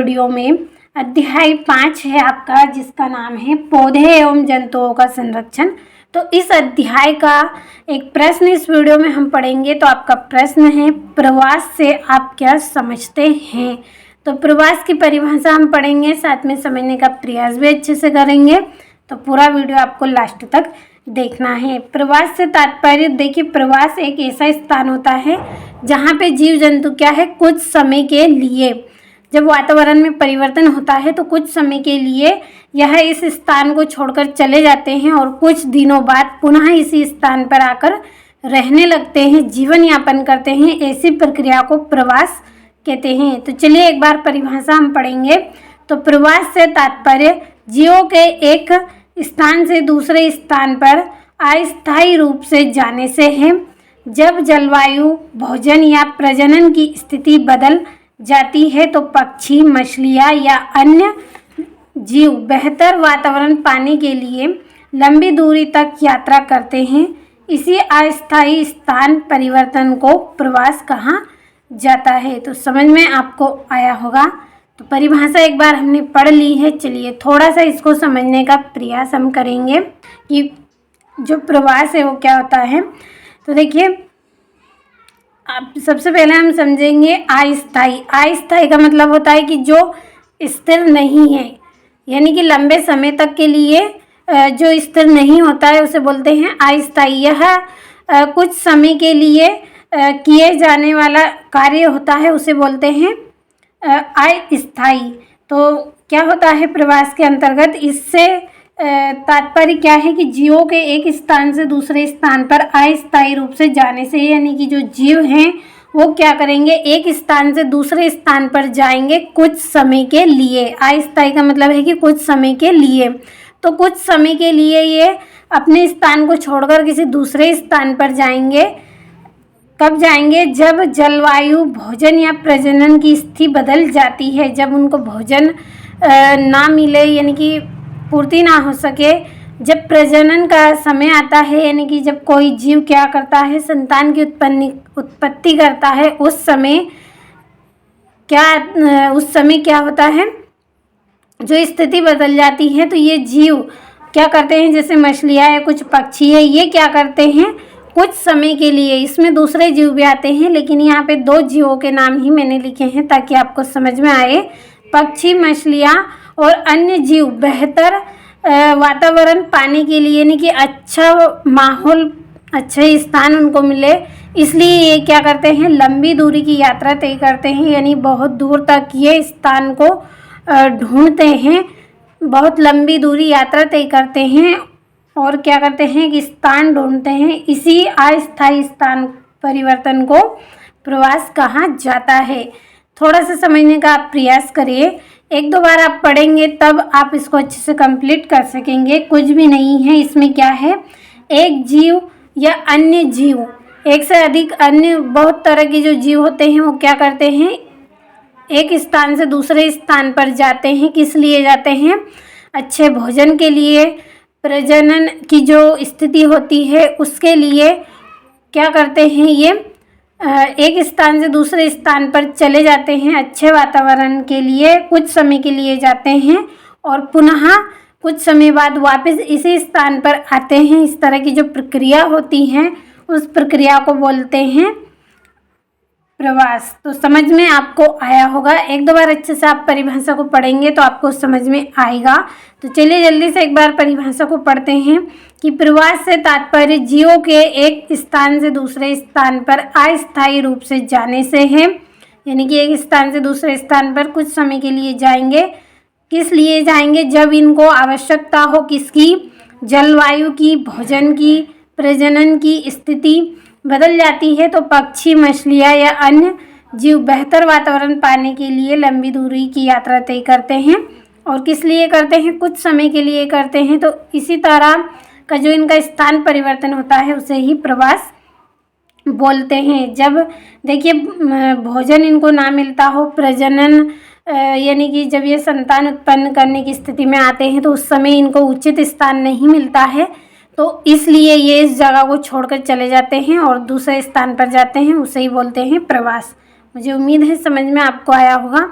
Video में अध्याय 5 है आपका, जिसका नाम है पौधे एवं जंतुओं का संरक्षण। तो इस अध्याय का एक प्रश्न इस वीडियो में हम पढ़ेंगे। तो आपका प्रश्न है, प्रवास से आप क्या समझते हैं। तो प्रवास की परिभाषा हम पढ़ेंगे, साथ में समझने का प्रयास भी अच्छे से करेंगे। तो पूरा वीडियो आपको लास्ट तक देखना है। प्रवास से तात्पर्य देखिए, प्रवास एक ऐसा स्थान होता है जहाँ पे जीव जंतु क्या है, कुछ समय के लिए, जब वातावरण में परिवर्तन होता है तो कुछ समय के लिए यह इस स्थान को छोड़कर चले जाते हैं और कुछ दिनों बाद पुनः इसी स्थान पर आकर रहने लगते हैं, जीवन यापन करते हैं। ऐसी प्रक्रिया को प्रवास कहते हैं। तो चलिए एक बार परिभाषा हम पढ़ेंगे। तो प्रवास से तात्पर्य जीवों के एक स्थान से दूसरे स्थान पर अस्थायी रूप से जाने से है। जब जलवायु, भोजन या प्रजनन की स्थिति बदल जाती है तो पक्षी, मछलियाँ या अन्य जीव बेहतर वातावरण पाने के लिए लंबी दूरी तक यात्रा करते हैं। इसी अस्थायी स्थान परिवर्तन को प्रवास कहा जाता है। तो समझ में आपको आया होगा। तो परिभाषा एक बार हमने पढ़ ली है। चलिए थोड़ा सा इसको समझने का प्रयास हम करेंगे कि जो प्रवास है वो क्या होता है। तो देखिए, आप सबसे पहले हम समझेंगे अस्थायी। अस्थायी का मतलब होता है कि जो स्थिर नहीं है, यानी कि लंबे समय तक के लिए जो स्थिर नहीं होता है उसे बोलते हैं अस्थायी। यह कुछ समय के लिए किए जाने वाला कार्य होता है, उसे बोलते हैं अस्थायी। तो क्या होता है प्रवास के अंतर्गत, इससे तात्पर्य क्या है कि जीवों के एक स्थान से दूसरे स्थान पर अस्थायी रूप से जाने से, यानी कि जो जीव हैं वो क्या करेंगे, एक स्थान से दूसरे स्थान पर जाएंगे कुछ समय के लिए। अस्थायी का मतलब है कि कुछ समय के लिए। तो कुछ समय के लिए ये अपने स्थान को छोड़कर किसी दूसरे स्थान पर जाएंगे। कब जाएंगे, जब जलवायु, भोजन या प्रजनन की स्थिति बदल जाती है। जब उनको भोजन ना मिले, यानी कि पूर्ति ना हो सके, जब प्रजनन का समय आता है, यानी कि जब कोई जीव क्या करता है, संतान की उत्पत्ति करता है, उस समय क्या होता है, जो स्थिति बदल जाती है। तो ये जीव क्या करते हैं, जैसे मछलियाँ या कुछ पक्षी है, ये क्या करते हैं कुछ समय के लिए, इसमें दूसरे जीव भी आते हैं, लेकिन यहाँ पे दो जीवों के नाम ही मैंने लिखे हैं ताकि आपको समझ में आए। पक्षी, मछलियाँ और अन्य जीव बेहतर वातावरण पाने के लिए, यानी कि अच्छा माहौल, अच्छे स्थान उनको मिले, इसलिए ये क्या करते हैं, लंबी दूरी की यात्रा तय करते हैं, यानी बहुत दूर तक ये स्थान को ढूंढते हैं, बहुत लंबी दूरी यात्रा तय करते हैं और क्या करते हैं कि स्थान ढूंढते हैं। इसी अस्थायी स्थान परिवर्तन को प्रवास कहा जाता है। थोड़ा सा समझने का आप प्रयास करिए, एक दो बार आप पढ़ेंगे तब आप इसको अच्छे से कंप्लीट कर सकेंगे। कुछ भी नहीं है इसमें, क्या है, एक जीव या अन्य जीव, एक से अधिक अन्य बहुत तरह के जो जीव होते हैं वो क्या करते हैं, एक स्थान से दूसरे स्थान पर जाते हैं। किस लिए जाते हैं, अच्छे भोजन के लिए, प्रजनन की जो स्थिति होती है उसके लिए क्या करते हैं, ये एक स्थान से दूसरे स्थान पर चले जाते हैं। अच्छे वातावरण के लिए कुछ समय के लिए जाते हैं और पुनः कुछ समय बाद वापस इसी स्थान पर आते हैं। इस तरह की जो प्रक्रिया होती है उस प्रक्रिया को बोलते हैं प्रवास। तो समझ में आपको आया होगा। एक दो बार अच्छे से आप परिभाषा को पढ़ेंगे तो आपको समझ में आएगा। तो चलिए जल्दी से एक बार परिभाषा को पढ़ते हैं कि प्रवास से तात्पर्य जीवों के एक स्थान से दूसरे स्थान पर अस्थायी रूप से जाने से है, यानी कि एक स्थान से दूसरे स्थान पर कुछ समय के लिए जाएंगे। किस लिए जाएंगे, जब इनको आवश्यकता हो, किसकी, जलवायु की, भोजन की, प्रजनन की स्थिति बदल जाती है तो पक्षी, मछलियाँ या अन्य जीव बेहतर वातावरण पाने के लिए लंबी दूरी की यात्रा तय करते हैं। और किस लिए करते हैं, कुछ समय के लिए करते हैं। तो इसी तरह का जो इनका स्थान परिवर्तन होता है उसे ही प्रवास बोलते हैं। जब देखिए भोजन इनको ना मिलता हो, प्रजनन यानी कि जब ये संतान उत्पन्न करने की स्थिति में आते हैं तो उस समय इनको उचित स्थान नहीं मिलता है, तो इसलिए ये इस जगह को छोड़कर चले जाते हैं और दूसरे स्थान पर जाते हैं, उसे ही बोलते हैं प्रवास। मुझे उम्मीद है समझ में आपको आया होगा।